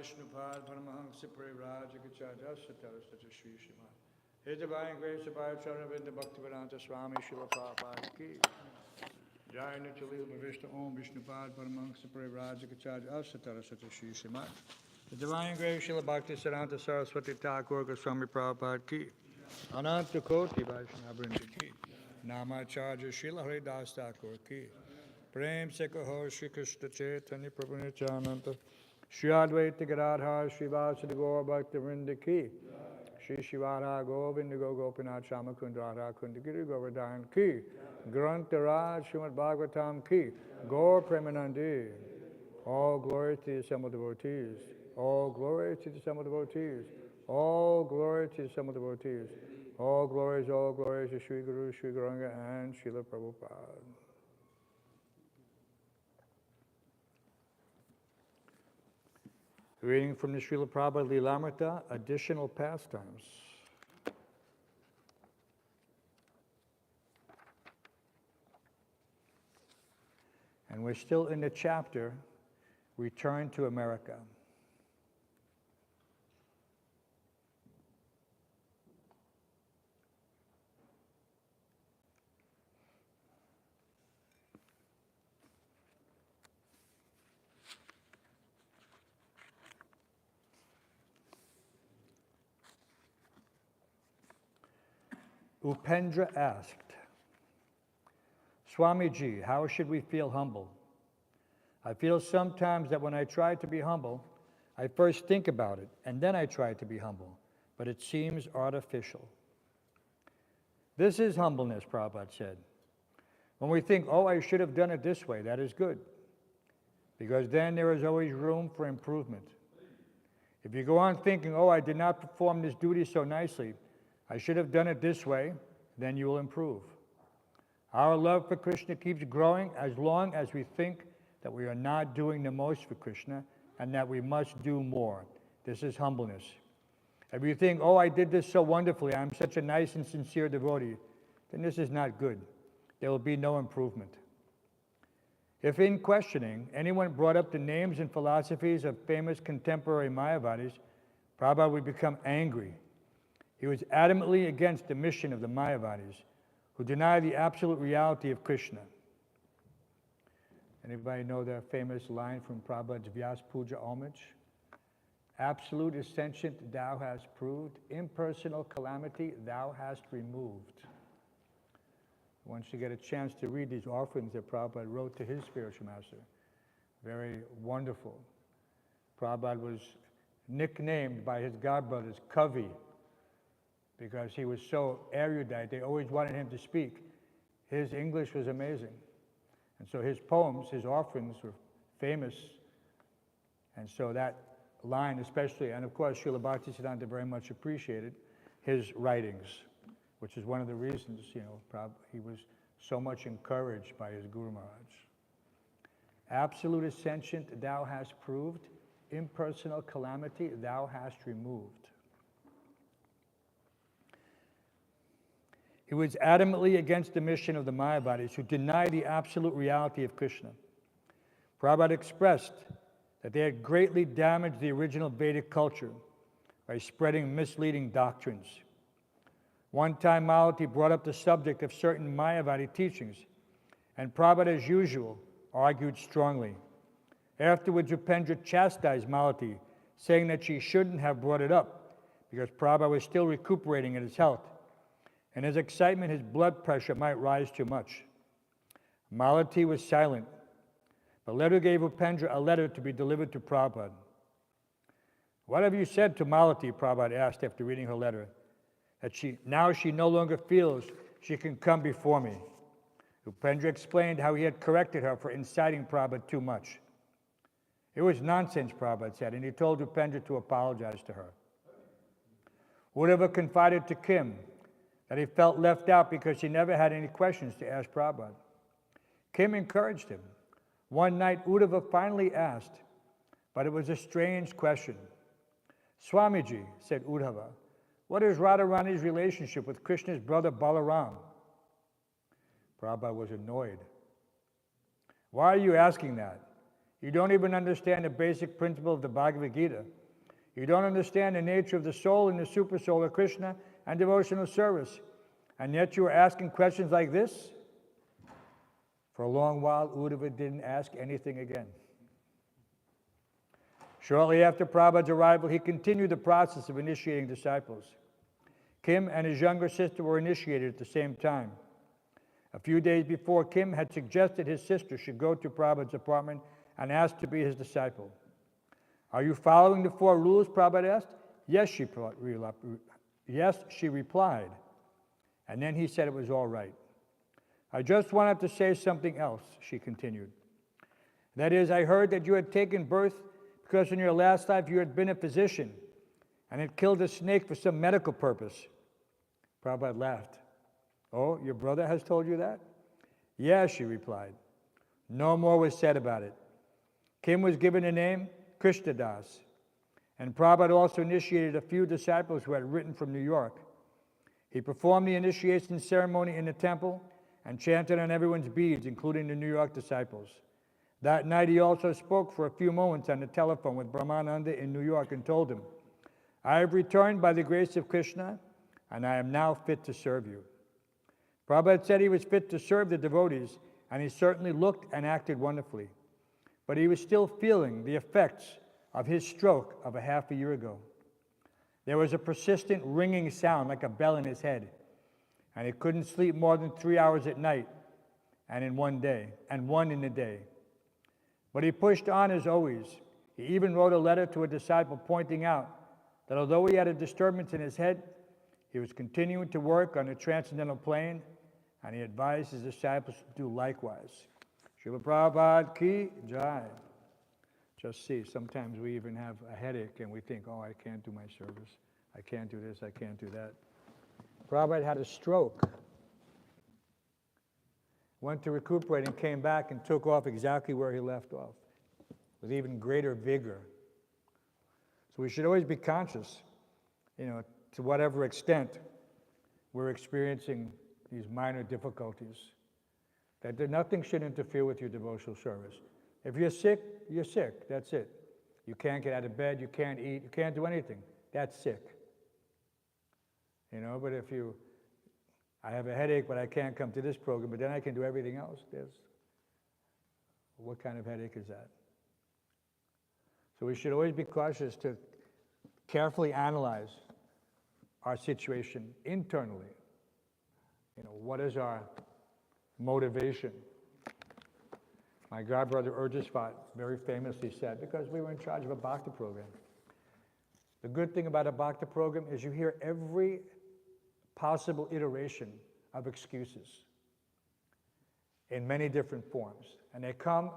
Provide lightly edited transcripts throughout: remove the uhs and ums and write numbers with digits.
Vishnupad Paramahansa Parivrajakacharya Satarasata Sri Śrimad. His Divine Grace of Bhāgavatam Bhaktivedanta Swami Srila Prabhupada Ki. Jai Nityalila Bhavishta Om Vishnupad Paramahansa Parivrajakacharya Satarasata Sri Śrimad. The Divine Grace Srila Bhaktivedanta Saraswati Thakur Goswami Prabhupada Ki. Ananta Koti Vaishnavrinda Ki. Namacharya Srila Haridas Thakur Ki. Prem Se Kaho Shri Krishna Chaitanya Prabhu Nityananda Shri Advaita Gadadhar Shri Vasudeva Gaur Bhaktivinoda Ki. Shri Shivara Govinda Gopinath Shamakund Radha Kundagiri Govardhan Ki. Grantaraj Śrimad Bhāgavatam Ki. Gaur Premanandi. All glory to the assembled devotees. All glory to the assembled devotees. All glory to the assembled devotees. All glories to Sri Guru, Sri Gauranga, and Srila Prabhupada. Reading from the Srila Prabhupada Lilamrita, Additional Pastimes. And we're still in the chapter, Return to America. Upendra asked, Swamiji, how should we feel humble? I feel sometimes that when I try to be humble, I first think about it, and then I try to be humble, but it seems artificial. This is humbleness, Prabhupada said. When we think, oh, I should have done it this way, that is good, because then there is always room for improvement. If you go on thinking, oh, I did not perform this duty so nicely, I should have done it this way, then you will improve. Our love for Krishna keeps growing as long as we think that we are not doing the most for Krishna and that we must do more. This is humbleness. If you think, oh, I did this so wonderfully, I'm such a nice and sincere devotee, then this is not good. There will be no improvement. If in questioning, anyone brought up the names and philosophies of famous contemporary Mayavadis, Prabhupada would become angry. He was adamantly against the mission of the Mayavadis, who deny the absolute reality of Krishna. Anybody know the famous line from Prabhupada's Vyas Puja homage? Absolute ascension thou hast proved, impersonal calamity thou hast removed. Once you get a chance to read these offerings that Prabhupada wrote to his spiritual master, very wonderful. Prabhupada was nicknamed by his godbrothers Kavi, because he was so erudite. They always wanted him to speak. His English was amazing. And so his poems, his offerings were famous. And so that line especially, and of course Srila Bhaktisiddhanta very much appreciated his writings, which is one of the reasons, he was so much encouraged by his Guru Maharaj. Absolute ascension thou hast proved, impersonal calamity thou hast removed. He was adamantly against the mission of the Mayavadis who deny the absolute reality of Krishna. Prabhupada expressed that they had greatly damaged the original Vedic culture by spreading misleading doctrines. One time Malati brought up the subject of certain Mayavadi teachings, and Prabhupada, as usual, argued strongly. Afterwards, Upendra chastised Malati, saying that she shouldn't have brought it up because Prabhupada was still recuperating in his health. In his excitement, his blood pressure might rise too much. Malati was silent, but later gave Upendra a letter to be delivered to Prabhupada. What have you said to Malati? Prabhupada asked after reading her letter. That she no longer feels she can come before me. Upendra explained how he had corrected her for inciting Prabhupada too much. It was nonsense, Prabhupada said, and he told Upendra to apologize to her. Uddhava confided to Kim that he felt left out because he never had any questions to ask Prabhupada. Kim encouraged him. One night, Uddhava finally asked, but it was a strange question. Swamiji, said Uddhava, what is Radharani's relationship with Krishna's brother Balaram? Prabhupada was annoyed. Why are you asking that? You don't even understand the basic principle of the Bhagavad Gita. You don't understand the nature of the soul and the super soul of Krishna and devotional service. And yet you are asking questions like this? For a long while, Uddhava didn't ask anything again. Shortly after Prabhupada's arrival, he continued the process of initiating disciples. Kim and his younger sister were initiated at the same time. A few days before, Kim had suggested his sister should go to Prabhupada's apartment and ask to be his disciple. Are you following the 4 rules? Prabhupada asked. Yes, she replied. And then he said it was all right. I just wanted to say something else, she continued. That is, I heard that you had taken birth because in your last life you had been a physician and had killed a snake for some medical purpose. Prabhupada laughed. Oh, your brother has told you that? Yes, she replied. No more was said about it. Kim was given the name Krishnadas, and Prabhupada also initiated a few disciples who had written from New York. He performed the initiation ceremony in the temple and chanted on everyone's beads, including the New York disciples. That night he also spoke for a few moments on the telephone with Brahmananda in New York and told him, I have returned by the grace of Krishna, and I am now fit to serve you. Prabhupada said he was fit to serve the devotees, and he certainly looked and acted wonderfully. But he was still feeling the effects of his stroke of a half a year ago. There was a persistent ringing sound like a bell in his head, and he couldn't sleep more than 3 hours at night and in one in the day. But he pushed on as always. He even wrote a letter to a disciple pointing out that although he had a disturbance in his head, he was continuing to work on the transcendental plane, and he advised his disciples to do likewise. Srila Prabhupada ki jai. Just see, sometimes we even have a headache and we think, oh, I can't do my service. I can't do this, I can't do that. Prabhupada had a stroke. Went to recuperate and came back and took off exactly where he left off, with even greater vigor. So we should always be conscious, to whatever extent we're experiencing these minor difficulties, that nothing should interfere with your devotional service. If you're sick, you're sick. That's it. You can't get out of bed, you can't eat, you can't do anything. That's sick. But if I have a headache, but I can't come to this program, but then I can do everything else, what kind of headache is that? So we should always be cautious to carefully analyze our situation internally. What is our motivation? My godbrother Urjasvat very famously said, because we were in charge of a Bhakti program, the good thing about a Bhakti program is you hear every possible iteration of excuses in many different forms. And they come,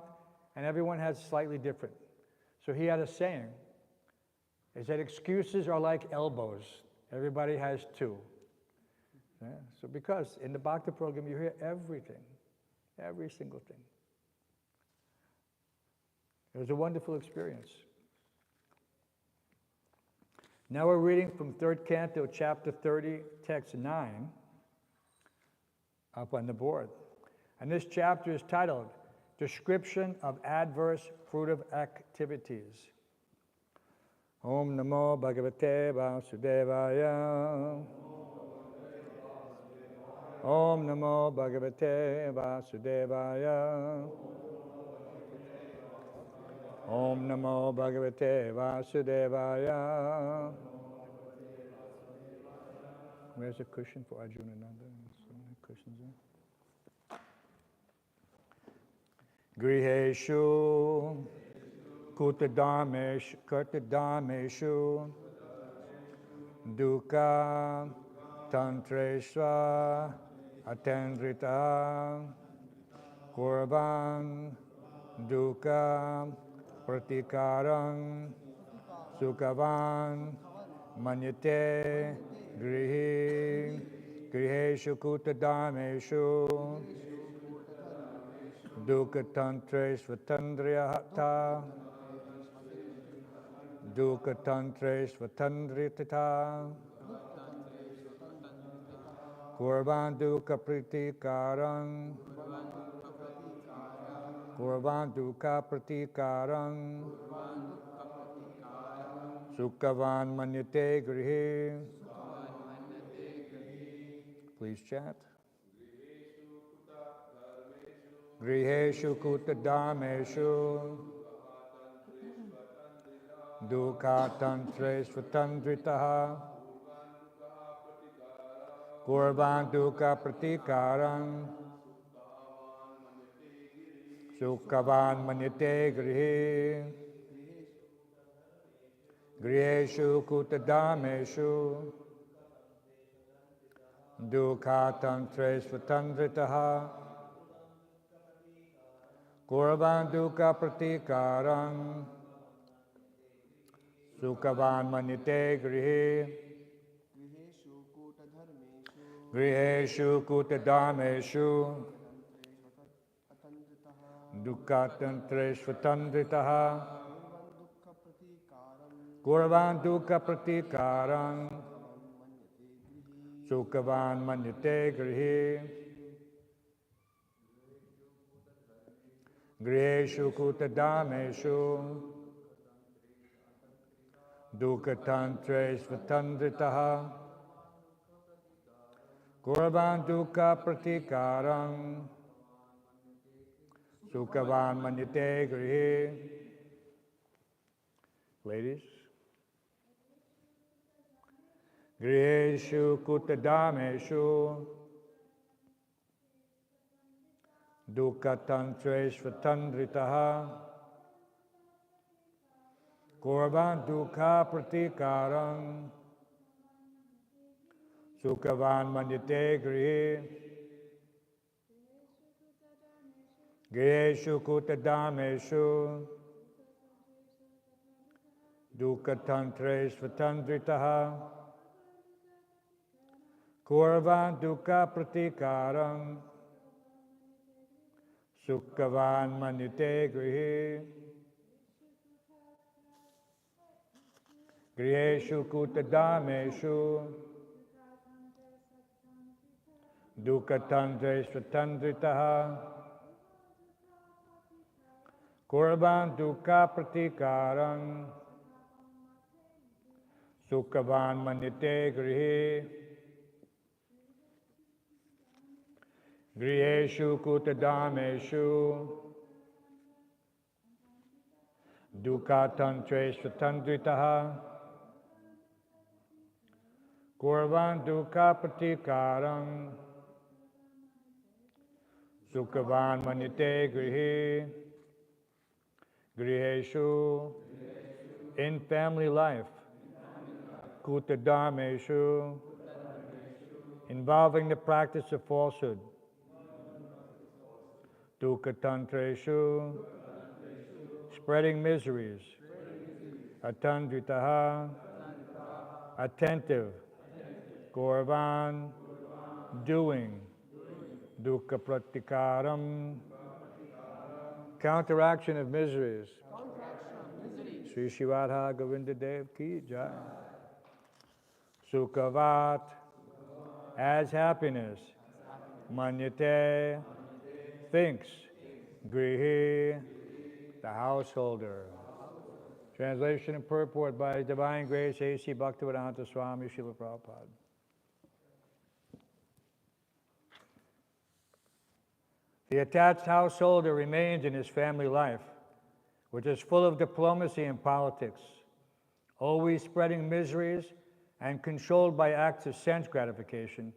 and everyone has slightly different. So he had a saying They said excuses are like elbows. Everybody has two. Yeah? So because in the Bhakti program you hear everything, every single thing. It was a wonderful experience. Now we're reading from 3rd Canto, chapter 30, text 9, up on the board. And this chapter is titled, Description of Adverse Fruitive Activities. Om Namo Bhagavate Vasudevaya. Om Namo Bhagavate Vasudevaya. Om Namo Bhagavate Vasudevaya. Where's the cushion for Arjuna Nanda? So many cushions there. Griheshu Kutadameshu Dukkha Tantreshva Atendrita Kurvan Dukkha Pratikaram Sukhavan Manyate Griheshu Kutadameshu Dukkha Tantreshvatandriyata Dukkha Tantreshvatandritata Kurvan Dukkha Pratikaram Kurvan Dukkha Pratikaram Sukhavan Manyate Grihi. Please chant. Griheshu Kutadameshu Dukkha Tantreshvatandritaha Kurvan Dukkha Pratikaram Sukhavan Manyate Grihi. Griheshu Kutadameshu Dukkha Tantreshvatandritaha Kurvan Dukkha Pratikaram Sukhavan Manyate Grihi. Griheshu Kutadameshu Dukkha Tantreshvatandritaha Kurvan Dukkha Pratikaram Sukhavan Manyate Grihi. Griheshu Kutadameshu Dukkha Tantreshvatandritaha Kurvan Dukkha Pratikaram Sukhavan Manyate Grihi. Ladies. Griheshu Kutadameshu Dukkha Tantreshvatandritaha Kurvan Dukkha Pratikaram Sukhavan Manyate Grihi. Griheshu Kutadameshu Dukkha Tantreshvatandritaha Kurvan Dukkha Pratikaram Sukhavan Manyate Grihi. Griheshu Kutadameshu Dukkha Tantreshvatandritaha Kurvan Dukkha Pratikaram Sukhavan Manyate Grihi. Griheshu Kutadameshu Dukkha Tantreshvatandritaha Kurvan Dukkha Pratikaram Sukhavan Manyate Grihi. Griheshu in family life Kutadameshu involving the practice of falsehood Dukkha Tantreshu spreading miseries Atandritaha, attentive, Gauravan, doing, Dukkha Pratikaram, counteraction of miseries. Sri Shivadha Govinda Dev Ki Jai. Sukhavat, as happiness. Manyate, thinks. Grihi, the householder. Translation and purport by His Divine Grace A.C. Bhaktivedanta Swami Srila Prabhupada. The attached householder remains in his family life, which is full of diplomacy and politics, always spreading miseries and controlled by acts of sense gratification.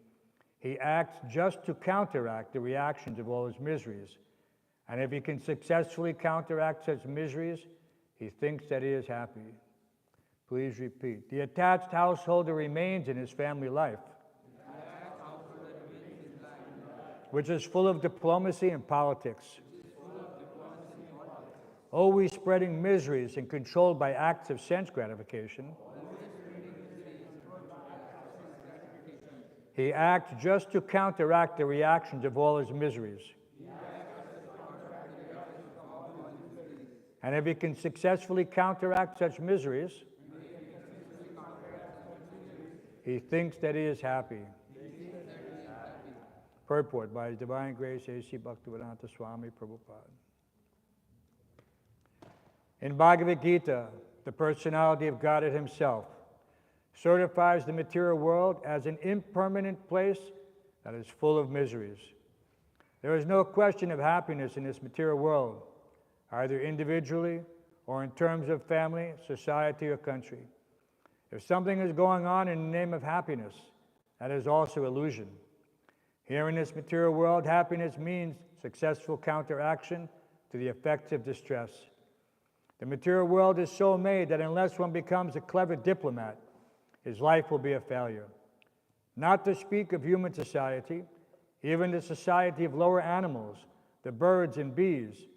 He acts just to counteract the reactions of all his miseries. And if he can successfully counteract such miseries, he thinks that he is happy. Please repeat. The attached householder remains in his family life, which is full of diplomacy and politics, always spreading miseries and controlled by acts of sense gratification. He acts just to counteract the reactions of all his miseries. And if he can successfully counteract such miseries, he thinks that he is happy. Purport by His Divine Grace A.C. Bhaktivedanta Swami Prabhupada. In Bhagavad Gita, the personality of Godhead himself certifies the material world as an impermanent place that is full of miseries. There is no question of happiness in this material world, either individually or in terms of family, society, or country. If something is going on in the name of happiness, that is also illusion. Here in this material world, happiness means successful counteraction to the effects of distress. The material world is so made that unless one becomes a clever diplomat, his life will be a failure. Not to speak of human society, even the society of lower animals, the birds and bees,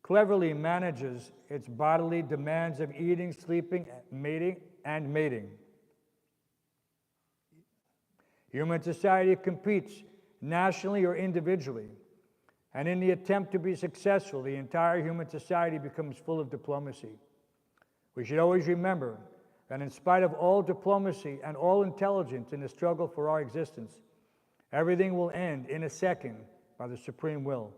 cleverly manages its bodily demands of eating, sleeping, mating. Human society competes nationally or individually, and in the attempt to be successful, the entire human society becomes full of diplomacy. We should always remember that in spite of all diplomacy and all intelligence in the struggle for our existence, everything will end in a second by the supreme will.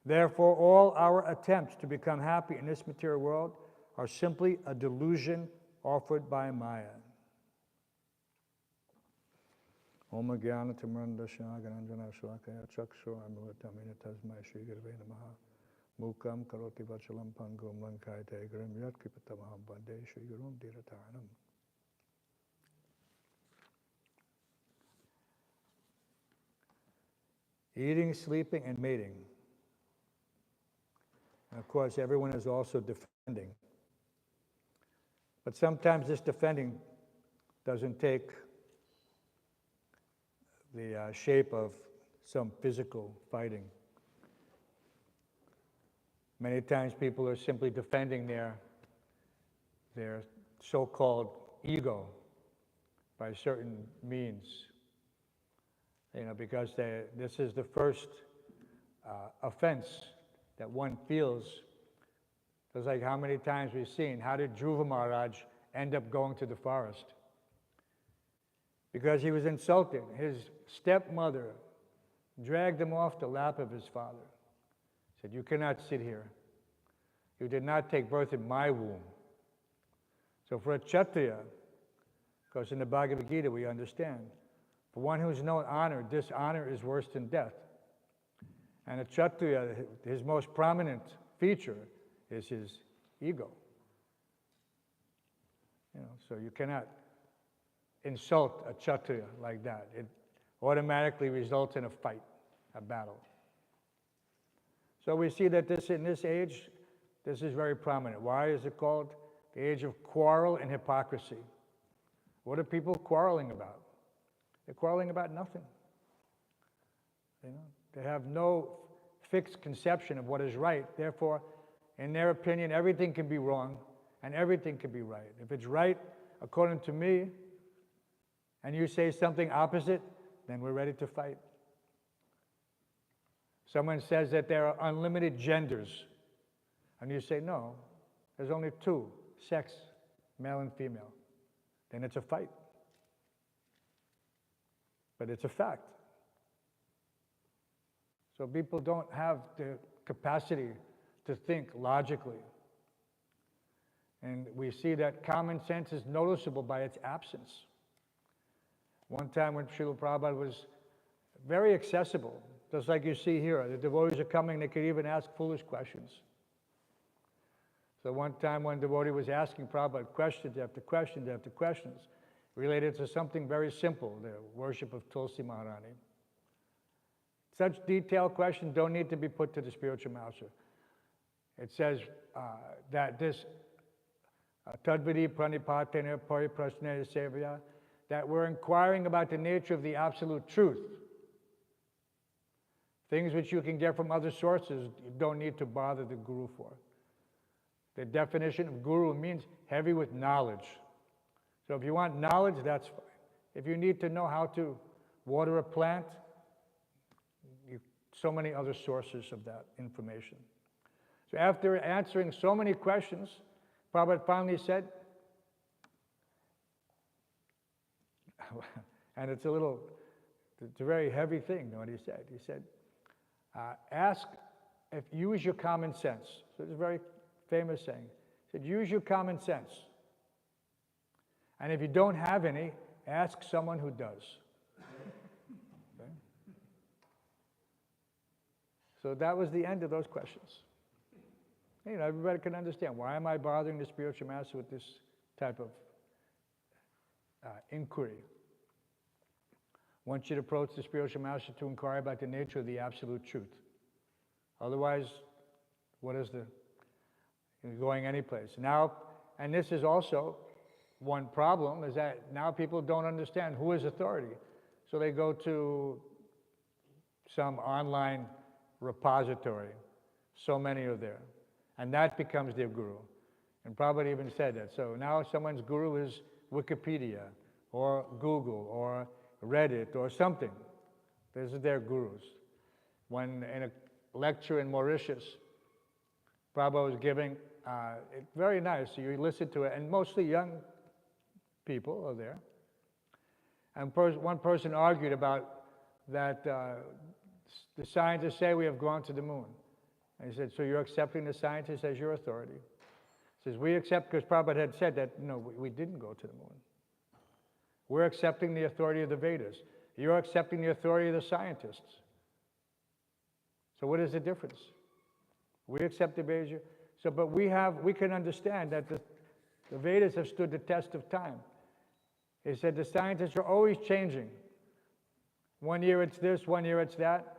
Therefore, all our attempts to become happy in this material world are simply a delusion offered by Maya. Om Jnana Timrandasya Gananjana Shlakaya Chakshura Amritamina Tasmai Shri Gurave Namaha Mukam Karoti Vachalam Pangum Lankayate Grim Yat Kripatamaham Bande Shri Gurum Dirataranam. Eating, sleeping, and mating. And of course, everyone is also defending. But sometimes this defending doesn't take the shape of some physical fighting. Many times people are simply defending their so-called ego by certain means. Because this is the first offense that one feels. It's like how many times we've seen, how did Dhruva Maharaj end up going to the forest? Because he was insulted. His stepmother dragged him off the lap of his father. Said, "You cannot sit here. You did not take birth in my womb." So for a Kshatriya, because in the Bhagavad Gita we understand, for one who's known honor, dishonor is worse than death. And a Kshatriya, his most prominent feature is his ego. So you cannot insult a Kshatriya like that. It automatically results in a fight, a battle. So we see that in this age, this is very prominent. Why is it called the age of quarrel and hypocrisy? What are people quarreling about? They're quarreling about nothing. They have no fixed conception of what is right. Therefore, in their opinion, everything can be wrong and everything can be right. If it's right according to me, and you say something opposite, then we're ready to fight. Someone says that there are unlimited genders, and you say, no, there's only two, sex, male and female. Then it's a fight. But it's a fact. So people don't have the capacity to think logically. And we see that common sense is noticeable by its absence. One time when Srila Prabhupada was very accessible, just like you see here, the devotees are coming, they could even ask foolish questions. So one time one devotee was asking Prabhupada questions after questions after questions, related to something very simple, the worship of Tulsi Maharani. Such detailed questions don't need to be put to the spiritual master. It says that this Tadvidi Pranipatena Pariprasnaya Sevaya, that we're inquiring about the nature of the absolute truth. Things which you can get from other sources, you don't need to bother the guru for. The definition of guru means heavy with knowledge. So if you want knowledge, that's fine. If you need to know how to water a plant, so many other sources of that information. So after answering so many questions, Prabhupada finally said, and it's a very heavy thing, what he said. He said, use your common sense. So it's a very famous saying. He said, use your common sense. And if you don't have any, ask someone who does. Okay? So that was the end of those questions. You know, everybody can understand, why am I bothering the spiritual master with this type of inquiry? One should approach the spiritual master to inquire about the nature of the absolute truth. Otherwise, what is you're going anyplace. Now, and this is also one problem, is that now people don't understand who is authority. So they go to some online repository. So many are there. And that becomes their guru. And Prabhupada even said that. So now someone's guru is Wikipedia, or Google, or Reddit, or something. These are their gurus. When in a lecture in Mauritius, Prabhupada was giving, it's very nice, so you listen to it, and mostly young people are there. And one person argued about that the scientists say we have gone to the moon. And he said, so you're accepting the scientist as your authority? He says, we accept, because Prabhupada had said that, no, we didn't go to the moon. We're accepting the authority of the Vedas. You're accepting the authority of the scientists. So what is the difference? We accept the Vedas. So, but we can understand that the Vedas have stood the test of time. He said the scientists are always changing. One year it's this, one year it's that.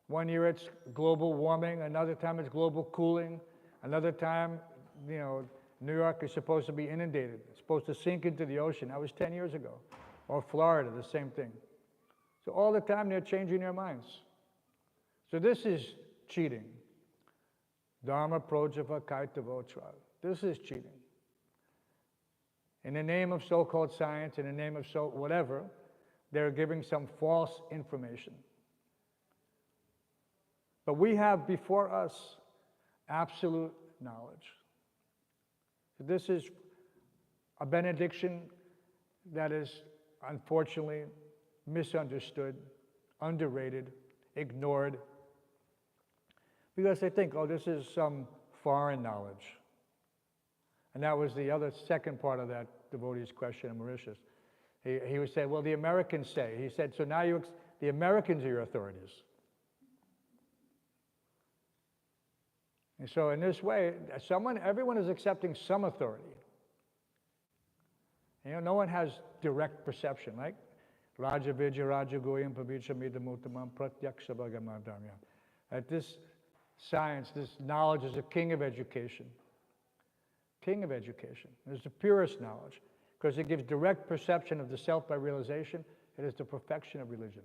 One year it's global warming, another time it's global cooling, another time, you know, New York is supposed to be inundated. It's supposed to sink into the ocean. That was 10 years ago. Or Florida, the same thing. So all the time they're changing their minds. So this is cheating. Dharma projava kaitavotra. This is cheating. In the name of so-called science, in the name of whatever, they're giving some false information. But we have before us absolute knowledge. This is a benediction that is unfortunately misunderstood, underrated, ignored, because they think, oh, this is some foreign knowledge. And that was the other second part of that devotee's question in Mauritius. He would say, well, the Americans say. He said, so now the Americans are your authorities. And so in this way, everyone is accepting some authority. You know, no one has direct perception, right? Raja Vijaya Raja Goyam Pavicha Midamutamam Pratyaksha Bhagamadhamya. That this science, this knowledge is a king of education. King of education. It is the purest knowledge, because it gives direct perception of the self by realization. It is the perfection of religion.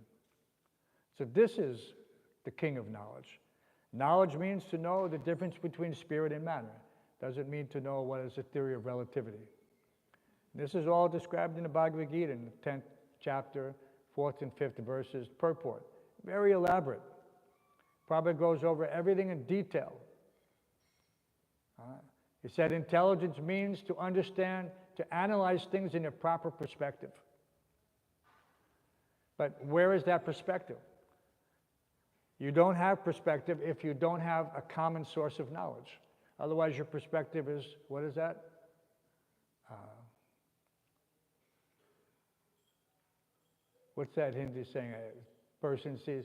So this is the king of knowledge. Knowledge means to know the difference between spirit and matter. doesn't mean to know what is the theory of relativity. This is all described in the Bhagavad Gita in the 10th chapter, 4th and 5th verses, purport. Very elaborate. Prabhupada goes over everything in detail. He said intelligence means to understand, to analyze things in a proper perspective. But where is that perspective? You don't have perspective if you don't have a common source of knowledge. Otherwise, your perspective is, what is that? What's that Hindi saying? A person sees,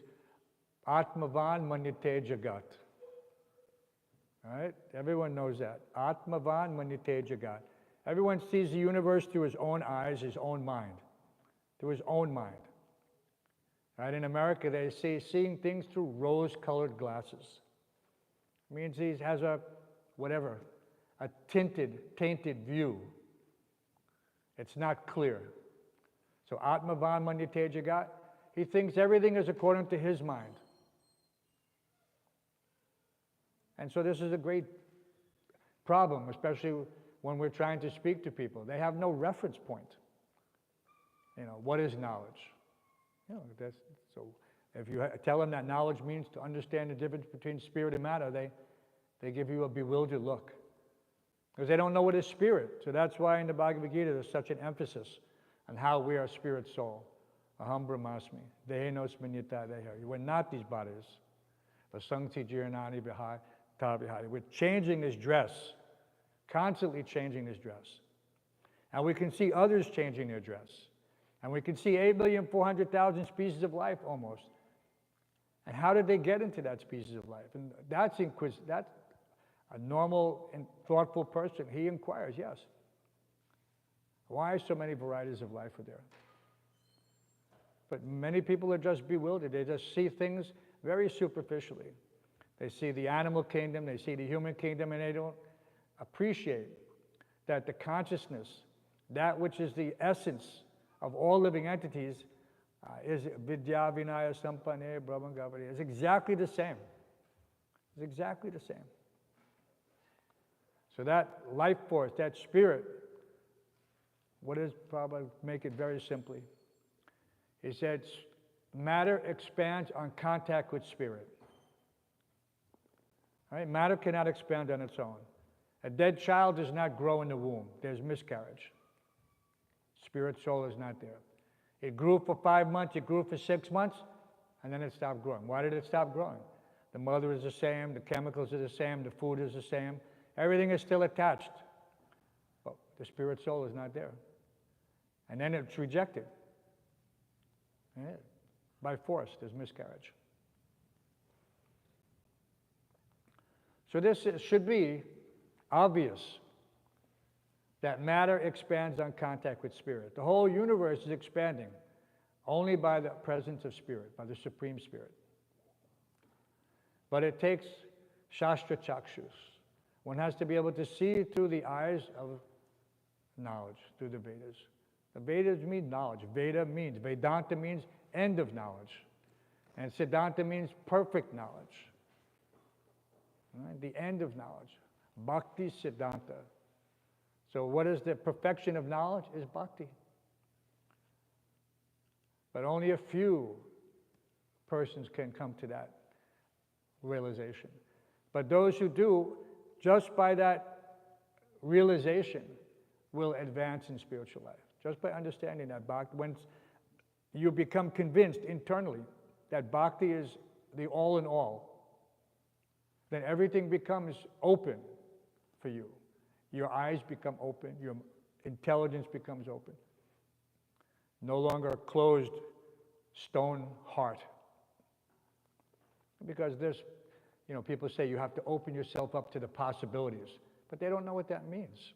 Atmavan Manyate Jagat. All right? Everyone knows that. Atmavan Manyate Jagat. Everyone sees the universe through his own eyes, his own mind. Through his own mind. Right? In America, they say seeing things through rose-colored glasses. It means he has a tainted view. It's not clear. So Atmavan Manyate Jagat, he thinks everything is according to his mind. And so this is a great problem, especially when we're trying to speak to people. They have no reference point. What is knowledge? So if you tell them that knowledge means to understand the difference between spirit and matter, they give you a bewildered look. Because they don't know what is spirit. So that's why in the Bhagavad Gita there's such an emphasis on how we are spirit soul. Aham brahmasmi. Dehenosminyata deha. We're not these bodies. Vasangti jiranani bihai tabihai. We're changing this dress. Constantly changing this dress. And we can see others changing their dress. And we can see 8,400,000 species of life almost. And how did they get into that species of life? And that's a normal and thoughtful person. He inquires, yes. Why so many varieties of life are there? But many people are just bewildered. They just see things very superficially. They see the animal kingdom, they see the human kingdom, and they don't appreciate that the consciousness, that which is the essence of all living entities, is Vidya Vinaya Sampanne Brahman Gavadi. It's exactly the same. It's exactly the same. So that life force, that spirit, what is Prabhupada? Make it very simply. He said, matter expands on contact with spirit. All right? Matter cannot expand on its own. A dead child does not grow in the womb. There's miscarriage. Spirit soul is not there. It grew for 5 months, it grew for 6 months, and then it stopped growing. Why did it stop growing? The mother is the same, the chemicals are the same, the food is the same. Everything is still attached. But the spirit soul is not there. And then it's rejected. Right? By force, there's miscarriage. So this should be obvious that matter expands on contact with spirit. The whole universe is expanding only by the presence of spirit, by the Supreme Spirit. But it takes Shastra Chakshus. One has to be able to see through the eyes of knowledge, through the Vedas. The Vedas mean knowledge. Vedanta means end of knowledge. And Siddhanta means perfect knowledge. Right? The end of knowledge. Bhakti Siddhanta. So what is the perfection of knowledge? Is bhakti. But only a few persons can come to that realization. But those who do, just by that realization, will advance in spiritual life. Just by understanding that bhakti, when you become convinced internally that bhakti is the all in all, then everything becomes open for you. Your eyes become open, your intelligence becomes open. No longer a closed stone heart. Because there's, people say you have to open yourself up to the possibilities, but they don't know what that means.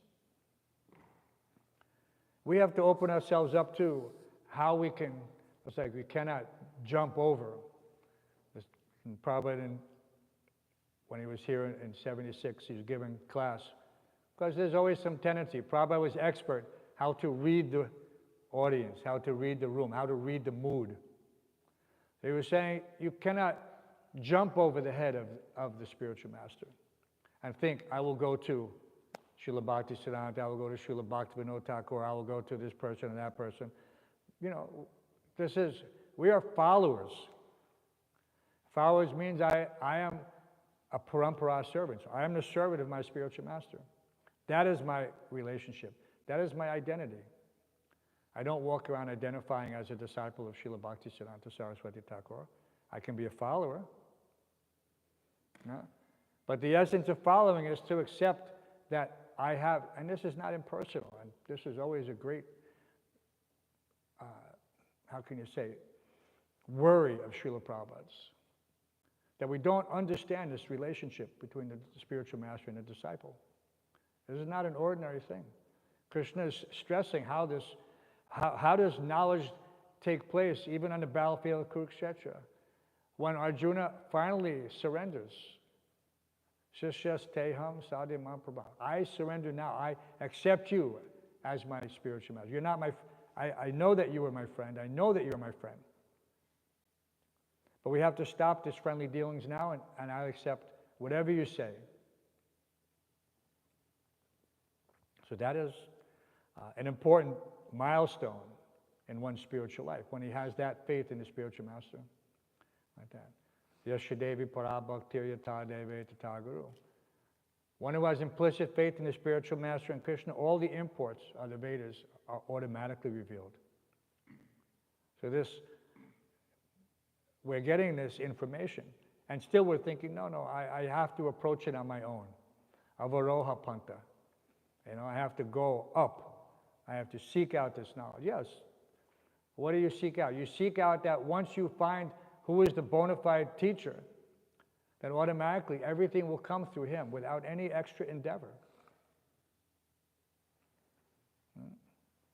We have to open ourselves up to how we can, it's like we cannot jump over. Prabhupada, when he was here in 76, he was giving class. Because there's always some tendency. Prabhupada was expert how to read the audience, how to read the room, how to read the mood. They were saying you cannot jump over the head of the spiritual master and think, I will go to Srila Bhakti Siddhanta, I will go to Srila Bhaktivinoda Thakur, I will go to this person and that person. You know, we are followers. Followers means I am a parampara servant. I am the servant of my spiritual master. That is my relationship. That is my identity. I don't walk around identifying as a disciple of Srila Bhakti Siddhanta Saraswati Thakur. I can be a follower. No? But the essence of following is to accept that I have, and this is not impersonal, and this is always a great, how can you say, worry of Srila Prabhupada's, that we don't understand this relationship between the spiritual master and the disciple. This is not an ordinary thing. Krishna is stressing how does knowledge take place even on the battlefield of Kurukshetra. When Arjuna finally surrenders, Shishyas teham sadhimam prabha. I surrender now. I accept you as my spiritual master. You're not I know that you are my friend. I know that you're my friend. But we have to stop this friendly dealings now, and I accept whatever you say. So that is an important milestone in one's spiritual life, when he has that faith in the spiritual master. Like that. Yashadevi parabhaktir yata deve tata guru. One who has implicit faith in the spiritual master and Krishna, all the imports of the Vedas are automatically revealed. So we're getting this information, and still we're thinking, no, I have to approach it on my own. Avaroha panta. You know, I have to go up. I have to seek out this knowledge. Yes. What do you seek out? You seek out that once you find who is the bona fide teacher, then automatically everything will come through him without any extra endeavor.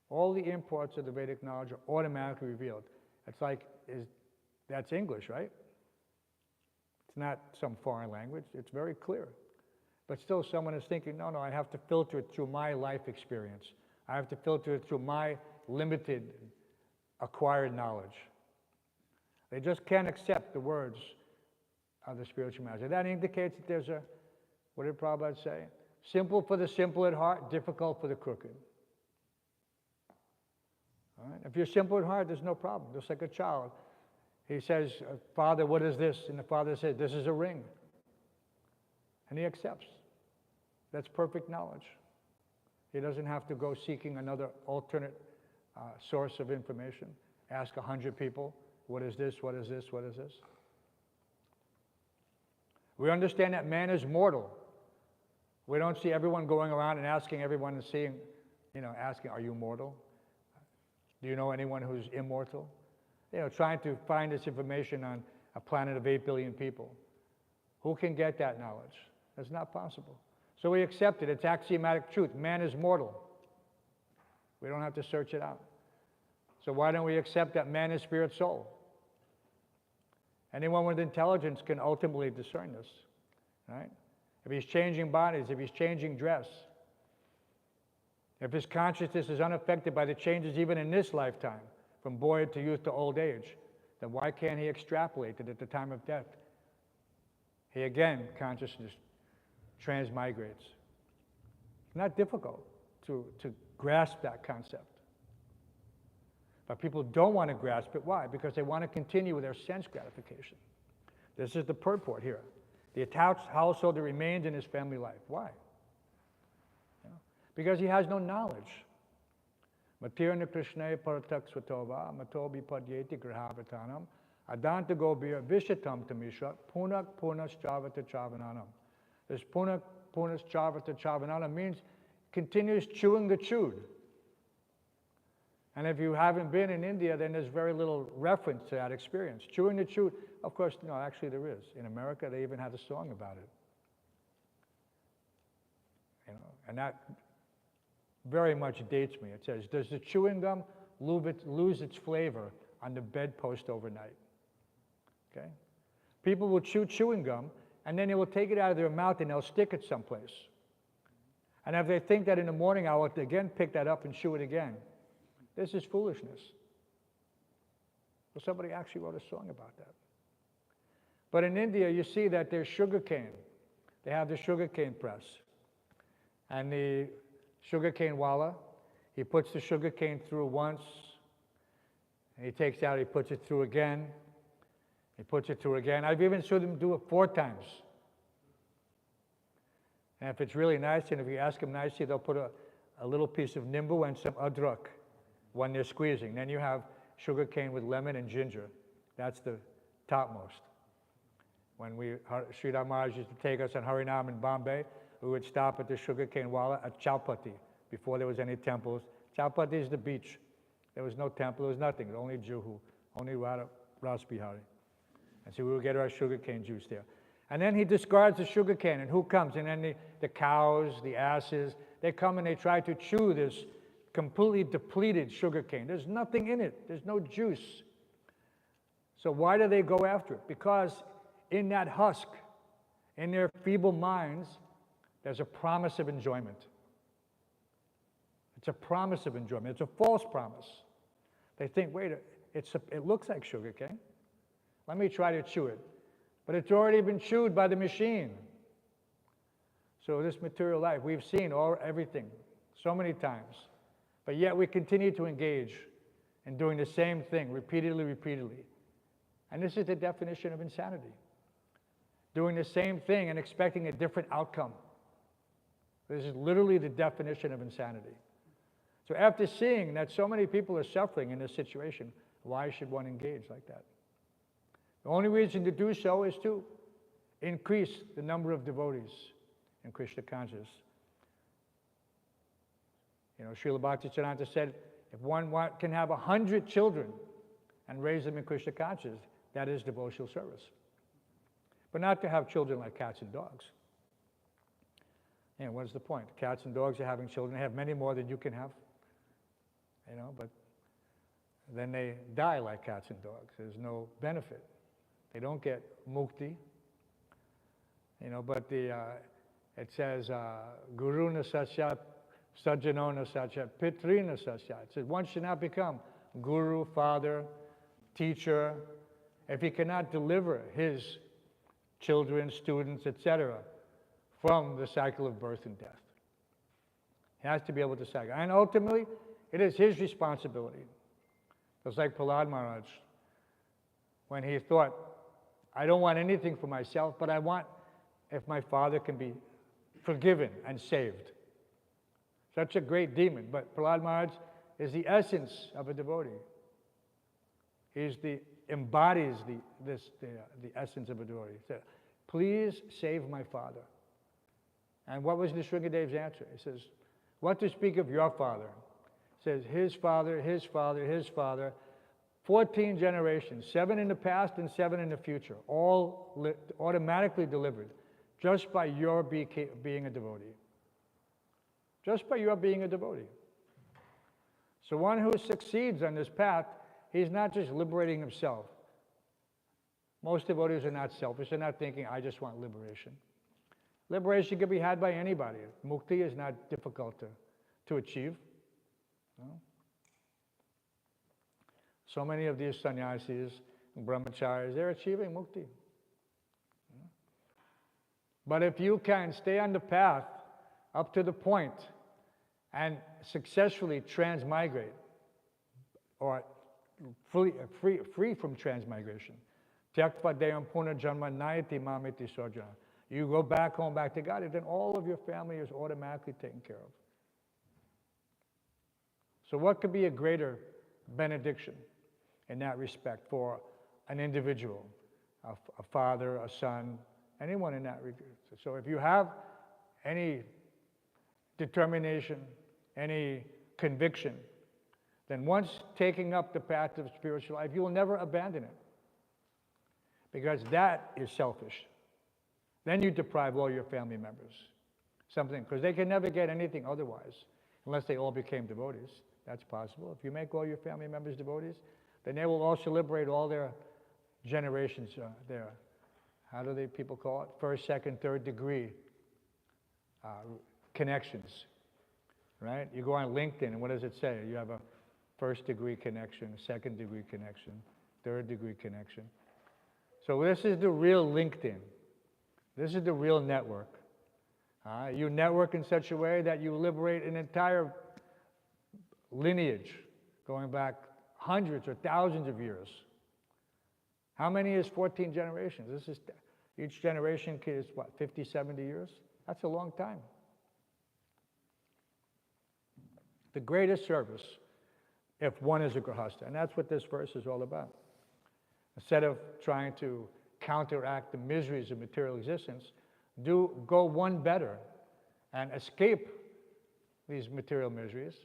All the imports of the Vedic knowledge are automatically revealed. It's like, that's English, right? It's not some foreign language. It's very clear. But still someone is thinking, no, I have to filter it through my life experience. I have to filter it through my limited acquired knowledge. They just can't accept the words of the spiritual master. That indicates that there's what did Prabhupada say? Simple for the simple at heart, difficult for the crooked. All right? If you're simple at heart, there's no problem. Just like a child. He says, Father, what is this? And the father says, this is a ring. And he accepts. That's perfect knowledge. He doesn't have to go seeking another alternate source of information. Ask 100 people, what is this, what is this, what is this? We understand that man is mortal. We don't see everyone going around and asking everyone and seeing, asking, are you mortal? Do you know anyone who's immortal? Trying to find this information on a planet of 8 billion people. Who can get that knowledge? That's not possible. So we accept it. It's axiomatic truth. Man is mortal. We don't have to search it out. So why don't we accept that man is spirit soul? Anyone with intelligence can ultimately discern this, right? If he's changing bodies, if he's changing dress, if his consciousness is unaffected by the changes even in this lifetime, from boyhood to youth to old age, then why can't he extrapolate it at the time of death? He again, consciousness transmigrates. It's not difficult to grasp that concept. But people don't want to grasp it. Why? Because they want to continue with their sense gratification. This is the purport here. The attached householder remains in his family life. Why? Because he has no knowledge. Matirna Krishna paratak svatova, matobi padyeti grahavitanam, adanta gobir vishatam tamisha, punak punas chavata chavananam. This punak punas chavata chavananam means continues chewing the chewed. And if you haven't been in India, then there's very little reference to that experience. Chewing the chewed, of course, no, actually there is. In America, they even have a song about it. And that very much dates me. It says, does the chewing gum lose its flavor on the bedpost overnight? Okay? People will chew chewing gum, and then they will take it out of their mouth and they'll stick it someplace. And if they think that in the morning I will again pick that up and chew it again, this is foolishness. Well, somebody actually wrote a song about that. But in India, you see that there's sugar cane. They have the sugar cane press. And the sugarcane wala, he puts the sugarcane through once, and he takes out, he puts it through again, he puts it through again. I've even seen him do it 4 times. And if it's really nice, and if you ask them nicely, they'll put a little piece of nimbu and some adrak when they're squeezing. Then you have sugar cane with lemon and ginger. That's the topmost. When Sridhar Maharaj used to take us on Harinam in Bombay, we would stop at the sugar cane wala at Chowpatty before there was any temples. Chowpatty is the beach. There was no temple, there was nothing. It was only Juhu, only Ras Bihari. And so we would get our sugar cane juice there. And then he discards the sugar cane, and who comes? And then the cows, the asses, they come and they try to chew this completely depleted sugar cane. There's nothing in it. There's no juice. So why do they go after it? Because in that husk, in their feeble minds, there's a promise of enjoyment. It's a promise of enjoyment. It's a false promise. They think, wait, it looks like sugar cane. Let me try to chew it. But it's already been chewed by the machine. So this material life, we've seen everything so many times. But yet we continue to engage in doing the same thing repeatedly. And this is the definition of insanity. Doing the same thing and expecting a different outcome. This is literally the definition of insanity. So after seeing that so many people are suffering in this situation, why should one engage like that? The only reason to do so is to increase the number of devotees in Krishna consciousness. You know, Srila Bhaktisiddhanta said, if one can have 100 children and raise them in Krishna consciousness, that is devotional service. But not to have children like cats and dogs. You know, what's the point? Cats and dogs are having children. They have many more than you can have. You know, but then they die like cats and dogs. There's no benefit. They don't get mukti. You know, but it says, Guru na sasyat, sajjano na sasyat, pitri na sasyat. It says one should not become guru, father, teacher, if he cannot deliver his children, students, etc., from the cycle of birth and death. He has to be able to cycle. And ultimately, it is his responsibility. Just like Prahlad Maharaj, when he thought, I don't want anything for myself, but I want if my father can be forgiven and saved. Such a great demon. But Prahlad Maharaj is the essence of a devotee. Embodies the essence of a devotee. He said, please save my father. And what was Nrsingadev's answer? He says, what to speak of your father? He says, his father, his father, his father, 14 generations, 7 in the past and 7 in the future, all automatically delivered just by your being a devotee. Just by your being a devotee. So one who succeeds on this path, he's not just liberating himself. Most devotees are not selfish. They're not thinking, I just want liberation. Liberation can be had by anybody. Mukti is not difficult to achieve. No? So many of these sannyasis and brahmacharis, they're achieving mukti. But if you can stay on the path up to the point and successfully transmigrate, or free from transmigration, tyaktva deyam punarjanma nayati mamiti sojana, you go back home, back to God, and then all of your family is automatically taken care of. So what could be a greater benediction in that respect for an individual, a father, a son, anyone in that regard? So if you have any determination, any conviction, then once taking up the path of spiritual life, you will never abandon it. Because that is selfish. Then you deprive all your family members something, because they can never get anything otherwise, unless they all became devotees. That's possible. If you make all your family members devotees, then they will also liberate all their generations, how do people call it? First, second, third degree connections, right? You go on LinkedIn, and what does it say? You have a first degree connection, second degree connection, third degree connection. So this is the real LinkedIn. This is the real network. You network in such a way that you liberate an entire lineage going back hundreds or thousands of years. How many is 14 generations? Each generation is what, 50, 70 years? That's a long time. The greatest service, if one is a grihasta, and that's what this verse is all about. Instead of trying to counteract the miseries of material existence, go one better and escape these material miseries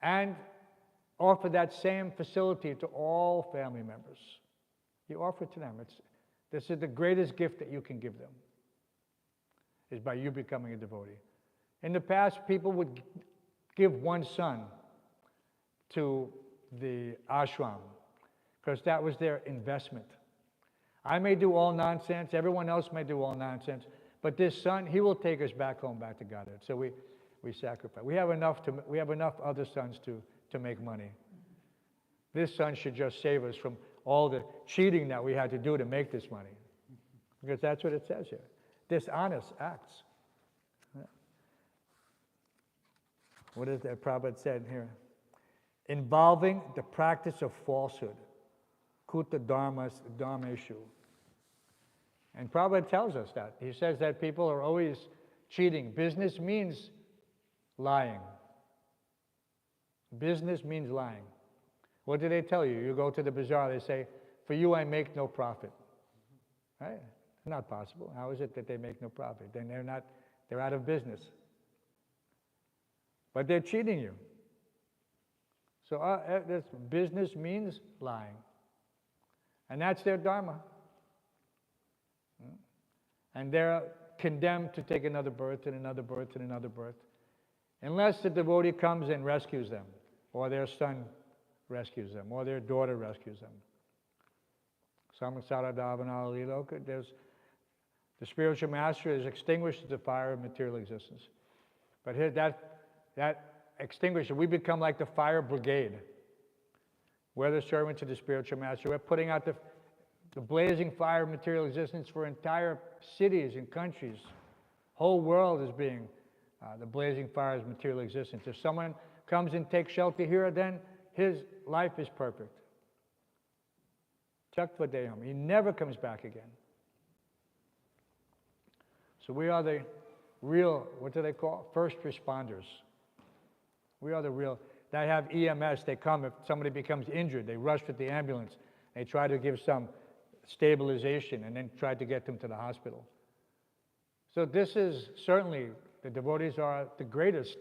and offer that same facility to all family members. You offer it to them. This is the greatest gift that you can give them, is by you becoming a devotee. In the past, people would give one son to the ashram because that was their investment. I may do all nonsense, everyone else may do all nonsense, but this son, he will take us back home, back to Godhead. So we sacrifice. We have enough other sons to make money. This son should just save us from all the cheating that we had to do to make this money. Because that's what it says here. Dishonest acts. What is that Prabhupada said here? Involving the practice of falsehood. Kuta dharmeshu. And Prabhupada tells us that. He says that people are always cheating. Business means lying. Business means lying. What do they tell you? You go to the bazaar, they say, for you I make no profit. Right? Not possible. How is it that they make no profit? Then they're out of business. But they're cheating you. So this business means lying. And that's their dharma. And they're condemned to take another birth and another birth and another birth. Unless the devotee comes and rescues them, or their son rescues them, or their daughter rescues them. Samsara Davana Liloka, the spiritual master is extinguished the fire of material existence. But here, that extinguisher, we become like the fire brigade. We're the servants of the spiritual master. We're putting out the blazing fire of material existence for entire cities and countries. Whole world is being the blazing fire of material existence. If someone comes and takes shelter here, then his life is perfect. Chakvadeham. He never comes back again. So we are the real, what do they call? First responders. We are the real, they have EMS, they come, if somebody becomes injured, they rush with the ambulance, they try to give some stabilization and then try to get them to the hospital. So this is certainly, the devotees are the greatest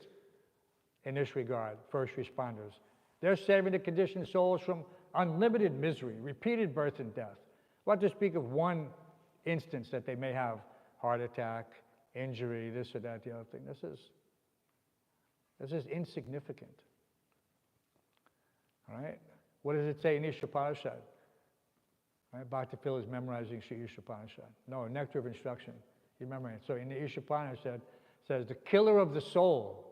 in this regard, first responders. They're saving the conditioned souls from unlimited misery, repeated birth and death. What to speak of one instance that they may have heart attack, injury, this or that, the other thing. This is insignificant. All right? What does it say in Isha Parashad? Right? Bhakti Phil is memorizing Sri Isha Parashad. No, Nectar of Instruction. You remember it. So in the Isha Parashad, it says, the killer of the soul.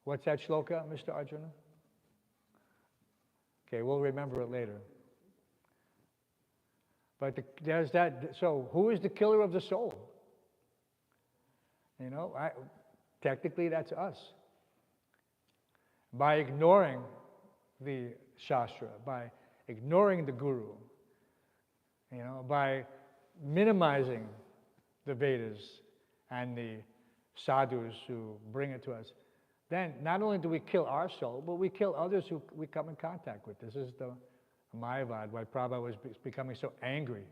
What's that shloka, Mr. Arjuna? Okay, we'll remember it later. But there's that, so who is the killer of the soul? You know, technically that's us. By ignoring the Shastra, by ignoring the Guru, you know, by minimizing the Vedas and the sadhus who bring it to us, then not only do we kill our soul, but we kill others who we come in contact with. This is the Mayavad, why Prabhupada was becoming so angry.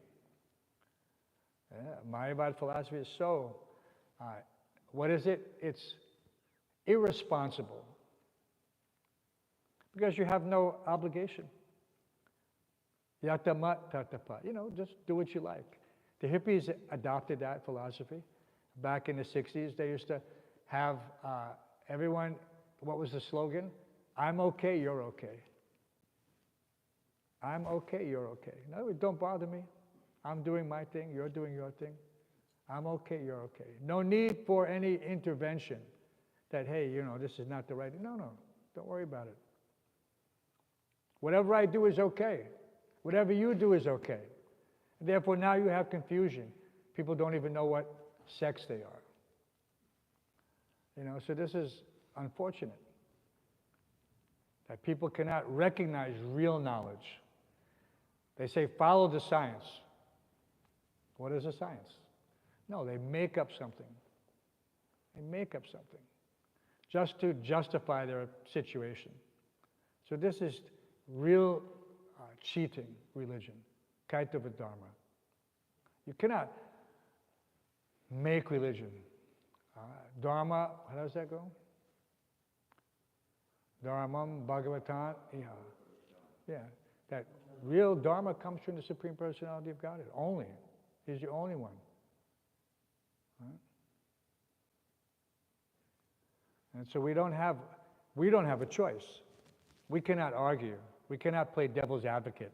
Mayavad philosophy is so, what is it? It's irresponsible. Because you have no obligation. Yatamat tatapa. You know, just do what you like. The hippies adopted that philosophy. Back in the 60s, they used to have everyone, what was the slogan? I'm okay, you're okay. I'm okay, you're okay. In other words, don't bother me. I'm doing my thing, you're doing your thing. I'm okay, you're okay. No need for any intervention that, hey, you know, this is not the right thing. No, don't worry about it. Whatever I do is okay. Whatever you do is okay. And therefore, now you have confusion. People don't even know what sects they are. So this is unfortunate that people cannot recognize real knowledge. They say, follow the science. What is a science? No, they make up something. They make up something just to justify their situation. So this is real cheating religion, Kaitava Dharma. You cannot make religion. Dharma, how does that go? Dharmam, Bhāgavatam, yeah. That real Dharma comes from the Supreme Personality of Godhead, only. He's the only one. Right? And so we don't have a choice. We cannot argue. We cannot play devil's advocate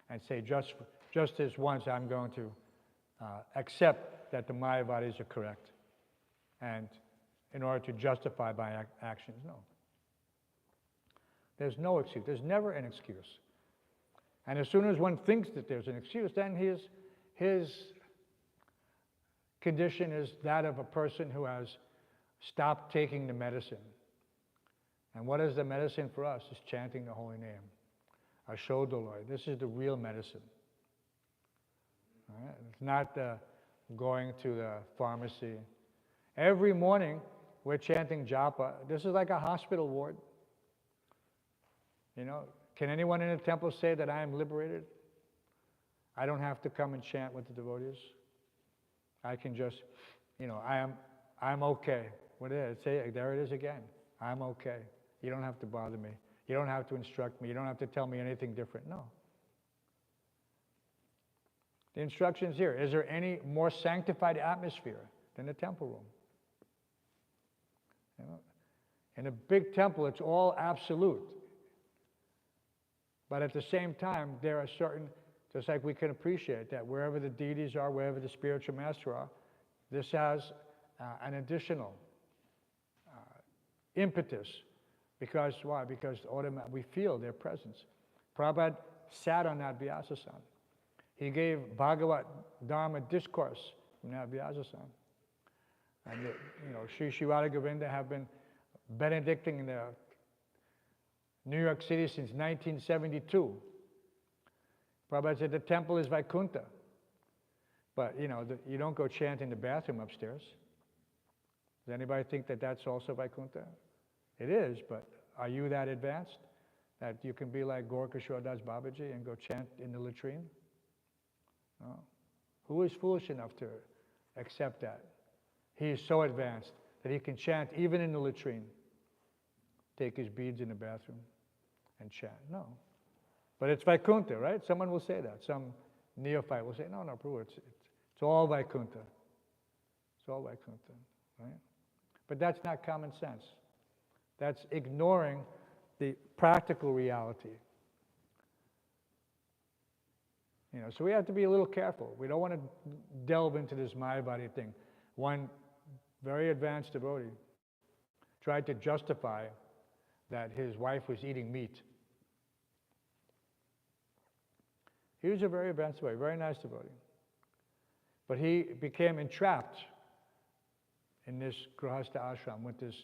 and say just as once I'm going to accept that the Mayavadis are correct, and in order to justify my actions. No. There's no excuse. There's never an excuse. And as soon as one thinks that there's an excuse, then his condition is that of a person who has stopped taking the medicine. And what is the medicine for us? Is chanting the holy name. Ashodoloi. This is the real medicine. All right? It's not going to the pharmacy. Every morning, we're chanting japa. This is like a hospital ward. Can anyone in the temple say that I am liberated? I don't have to come and chant with the devotees. I can just, I'm okay. What is it? Say, there it is again. I'm okay. You don't have to bother me. You don't have to instruct me. You don't have to tell me anything different. No. The instructions here. Is there any more sanctified atmosphere than the temple room? In a big temple, it's all absolute. But at the same time, there are certain, just like we can appreciate that wherever the deities are, wherever the spiritual master are, this has an additional impetus. Because why? Because we feel their presence. Prabhupada sat on that Vyasasan. He gave Bhagavat Dharma discourse from that Vyasasan. And Sri Shivada Govinda have been benedicting in the New York City since 1972. Prabhupada said the temple is Vaikuntha. But, you don't go chant in the bathroom upstairs. Does anybody think that that's also Vaikuntha? It is, but are you that advanced that you can be like Gorkishore Das Babaji and go chant in the latrine? No. Who is foolish enough to accept that? He is so advanced that he can chant even in the latrine. Take his beads in the bathroom and chant. No. But it's Vaikuntha, right? Someone will say that. Some neophyte will say, no, Prabhu, it's all Vaikuntha. It's all Vaikuntha, right? But that's not common sense. That's ignoring the practical reality. So we have to be a little careful. We don't want to delve into this Mayavadi thing. One very advanced devotee tried to justify that his wife was eating meat. He was a very advanced devotee, very nice devotee. But he became entrapped in this Grihastha ashram with this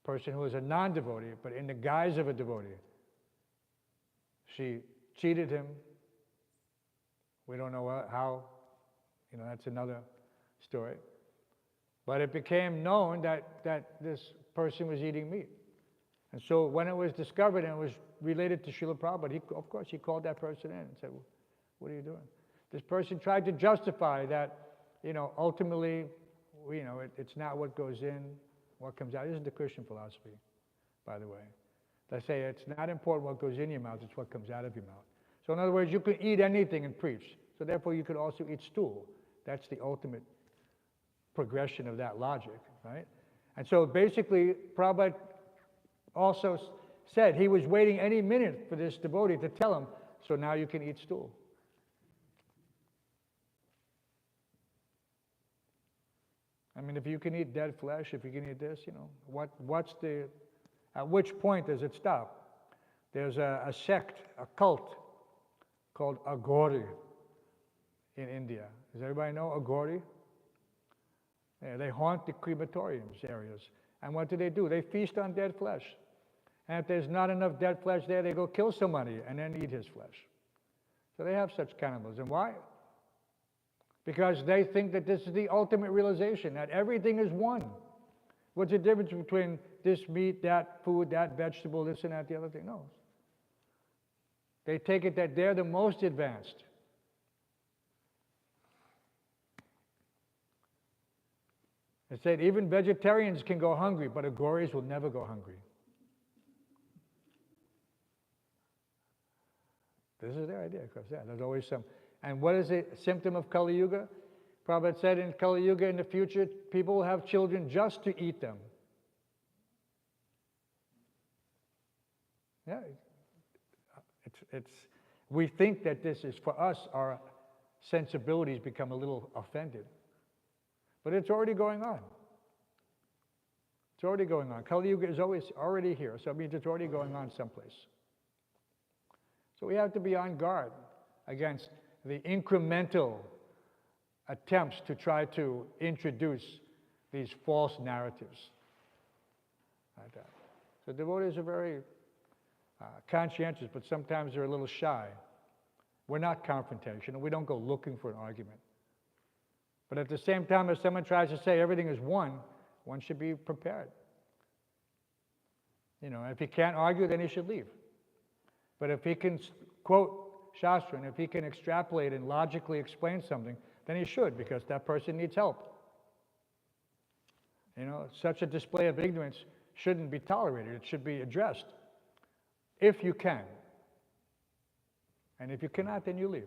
person who was a non-devotee, but in the guise of a devotee. She cheated him. We don't know how, that's another story. But it became known that this person was eating meat. And so when it was discovered and it was related to Srila Prabhupada, of course he called that person in and said, what are you doing? This person tried to justify that, ultimately, it's not what goes in, what comes out. This is the Christian philosophy, by the way. They say it's not important what goes in your mouth, it's what comes out of your mouth. So in other words, you could eat anything and preach. So therefore you could also eat stool. That's the ultimate progression of that logic, right? And so basically, Prabhupada also said he was waiting any minute for this devotee to tell him, so now you can eat stool. I mean, if you can eat dead flesh, if you can eat this, at which point does it stop? There's a sect, a cult, called Aghori in India. Does everybody know Aghori? Yeah, they haunt the crematoriums areas. And what do? They feast on dead flesh. And if there's not enough dead flesh there, they go kill somebody and then eat his flesh. So they have such cannibalism. Why? Because they think that this is the ultimate realization, that everything is one. What's the difference between this meat, that food, that vegetable, this and that, the other thing? No. They take it that they're the most advanced. They said even vegetarians can go hungry, but agoris will never go hungry. This is their idea, because there's always some. And what is a symptom of Kali Yuga? Prabhupada said in Kali Yuga in the future, people will have children just to eat them. Yeah, we think that this is, for us, our sensibilities become a little offended. But it's already going on. It's already going on. Kali Yuga is already here, so it means it's already going on someplace. So we have to be on guard against the incremental attempts to try to introduce these false narratives like that. So devotees are very conscientious, but sometimes they're a little shy. We're not confrontational. We don't go looking for an argument. But at the same time, if someone tries to say everything is one should be prepared. You know, if he can't argue, then he should leave. But if he can quote Shastra, and if he can extrapolate and logically explain something, then he should, because that person needs help. You know, such a display of ignorance shouldn't be tolerated. It should be addressed, if you can. And if you cannot, then you leave.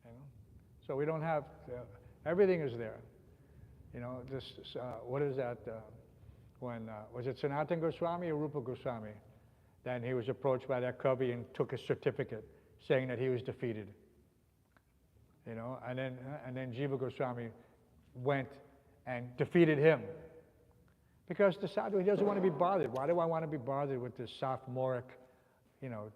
You know? So we don't have, everything is there. You know, what is that, was it Sanatana Goswami or Rupa Goswami? Then he was approached by that Kavi and took a certificate saying that he was defeated. You know, and then Jiva Goswami went and defeated him. Because the sadhu, he doesn't want to be bothered. Why do I want to be bothered with this sophomoric, you know,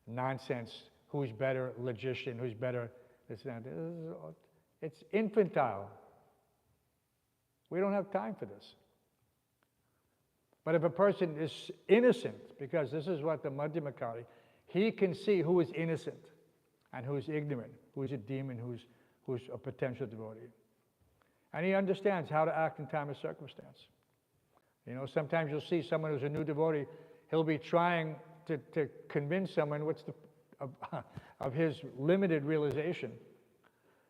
nonsense? Who's better logician? Who's better this and that? It's infantile. We don't have time for this. But if a person is innocent, because this is what the Madhyamakari, he can see who is innocent and who is ignorant, who is a demon, who's a potential devotee. And he understands how to act in time and circumstance. You know, sometimes you'll see someone who's a new devotee, he'll be trying to convince someone of his limited realization.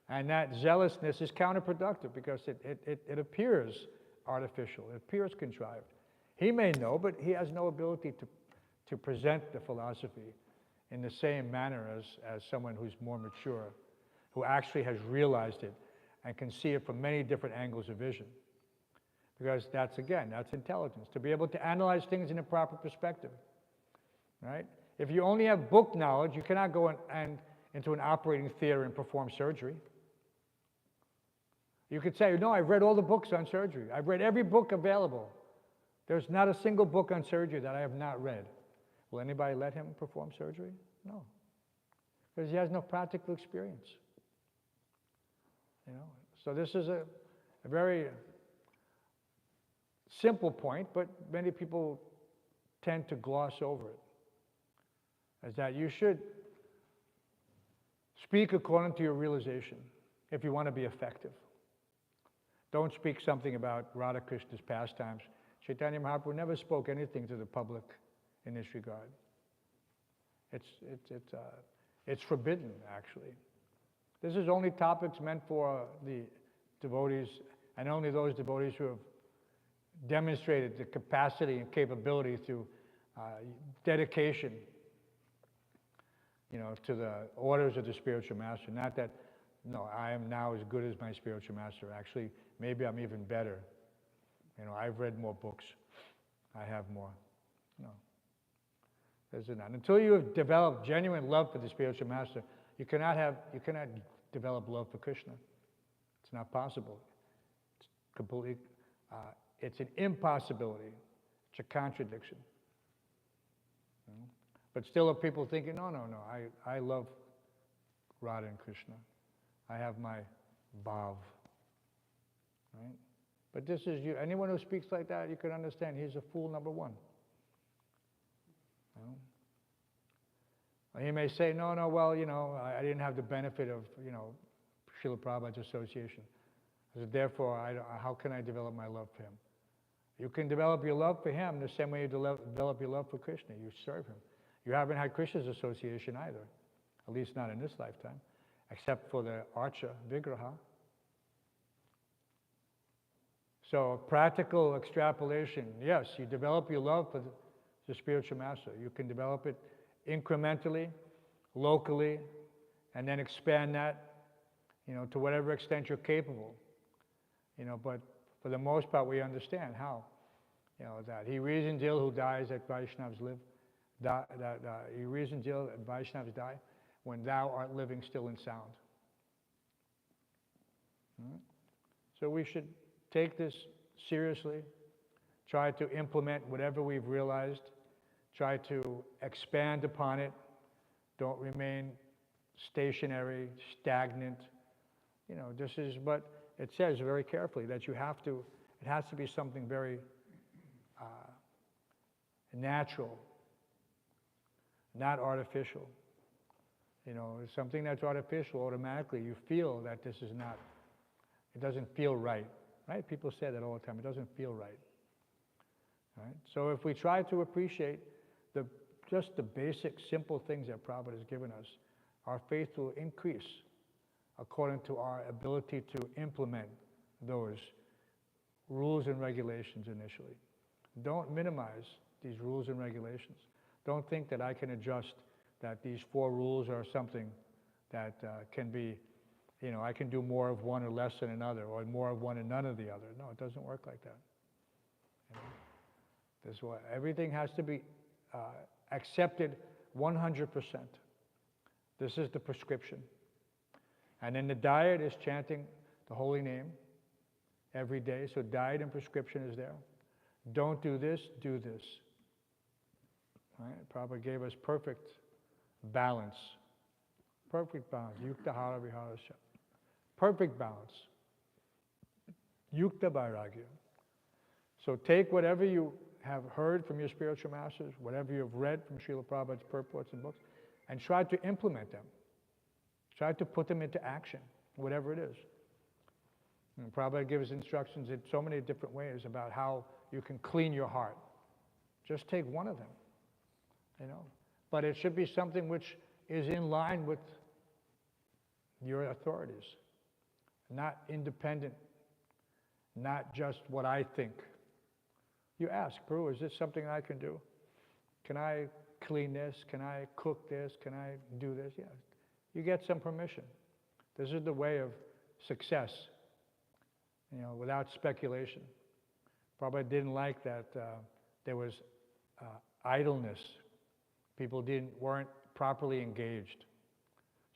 And that zealousness is counterproductive, because it appears artificial, it appears contrived. He may know, but he has no ability to present the philosophy in the same manner as someone who's more mature, who actually has realized it and can see it from many different angles of vision. Because that's intelligence, to be able to analyze things in a proper perspective, right? If you only have book knowledge, you cannot go into an operating theater and perform surgery. You could say, no, I've read all the books on surgery. I've read every book available. There's not a single book on surgery that I have not read. Will anybody let him perform surgery? No. Because he has no practical experience. You know? So this is a very simple point, but many people tend to gloss over it. Is that you should speak according to your realization if you want to be effective. Don't speak something about Radha Krishna's pastimes. Chaitanya Mahaprabhu never spoke anything to the public in this regard. It's forbidden, actually. This is only topics meant for the devotees, and only those devotees who have demonstrated the capacity and capability through dedication, you know, to the orders of the spiritual master. Not that, no, I am now as good as my spiritual master. Actually, maybe I'm even better. You know, I've read more books. I have more. No. There's none. Until you have developed genuine love for the spiritual master, you cannot develop love for Krishna. It's not possible. It's completely, it's an impossibility. It's a contradiction. You know? But still, if people thinking, no, I love Radha and Krishna. I have my bhav. right? But this is you. Anyone who speaks like that, you can understand he's a fool number one. You know? He may say, no, well, I didn't have the benefit of, Srila Prabhupada's association. So therefore, how can I develop my love for him? You can develop your love for him the same way you develop your love for Krishna. You serve him. You haven't had Krishna's association either, at least not in this lifetime, except for the Archa Vigraha. So practical extrapolation, yes, you develop your love for the spiritual master. You can develop it incrementally, locally, and then expand that, to whatever extent you're capable. But for the most part, we understand how, that he reasons ill who dies that Vaishnavas live, he reasons ill that Vaishnavas die when thou art living still and sound. So we should take this seriously, try to implement whatever we've realized, try to expand upon it, don't remain stationary, stagnant. This is what it says very carefully, that it has to be something very natural, not artificial. Something that's artificial, automatically you feel that it doesn't feel right. Right? People say that all the time. It doesn't feel right. Right? So if we try to appreciate just the basic, simple things that Prabhupada has given us, our faith will increase according to our ability to implement those rules and regulations initially. Don't minimize these rules and regulations. Don't think that I can adjust, that these 4 rules are something that can be, I can do more of one or less than another, or more of one and none of the other. No, it doesn't work like that. This is why everything has to be accepted 100%. This is the prescription. And then the diet is chanting the holy name every day. So diet and prescription is there. Don't do this, do this. Right? Prabhupada gave us perfect balance. Perfect balance. Yukta hara viharasya. Perfect balance. Yukta vairagya. So take whatever you have heard from your spiritual masters, whatever you have read from Srila Prabhupada's purports and books, and try to implement them. Try to put them into action, whatever it is. And Prabhupada gives instructions in so many different ways about how you can clean your heart. Just take one of them, But it should be something which is in line with your authorities, not independent, not just what I think. You ask, Prabhu, is this something I can do? Can I clean this? Can I cook this? Can I do this? Yeah. You get some permission. This is the way of success, without speculation. Prabhupada didn't like that there was idleness. People weren't properly engaged.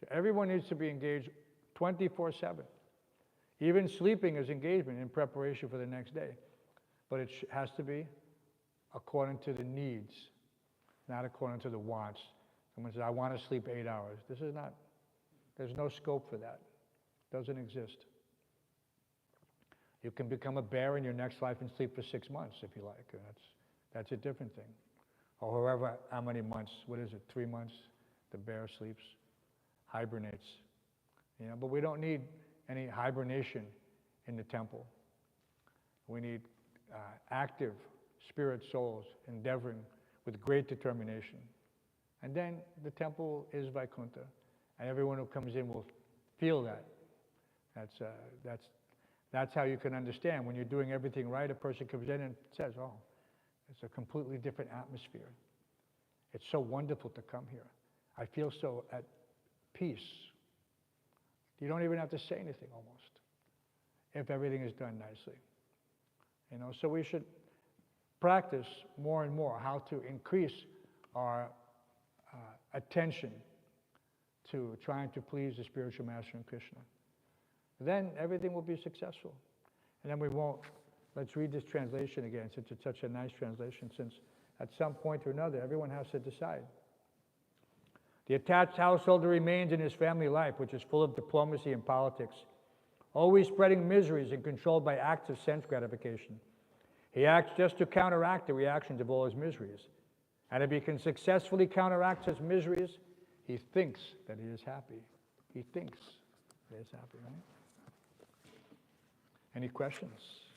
So everyone needs to be engaged 24/7. Even sleeping is engagement in preparation for the next day. But it has to be according to the needs, not according to the wants. Someone says, I want to sleep 8 hours. There's no scope for that. It doesn't exist. You can become a bear in your next life and sleep for 6 months if you like. That's a different thing. Or however, how many months, 3 months, the bear sleeps, hibernates. But we don't need any hibernation in the temple. We need active spirit souls endeavoring with great determination. And then the temple is Vaikuntha, and everyone who comes in will feel that. That's how you can understand. When you're doing everything right, a person comes in and says, oh, it's a completely different atmosphere. It's so wonderful to come here. I feel so at peace. You don't even have to say anything almost, if everything is done nicely. So we should practice more and more how to increase our attention to trying to please the spiritual master and Krishna. Then everything will be successful. And then we won't, let's read this translation again, since it's such a nice translation, since at some point or another, everyone has to decide. The attached householder remains in his family life, which is full of diplomacy and politics, always spreading miseries and controlled by acts of sense gratification. He acts just to counteract the reactions of all his miseries. And if he can successfully counteract his miseries, he thinks that he is happy. He thinks that he is happy, right? Any questions?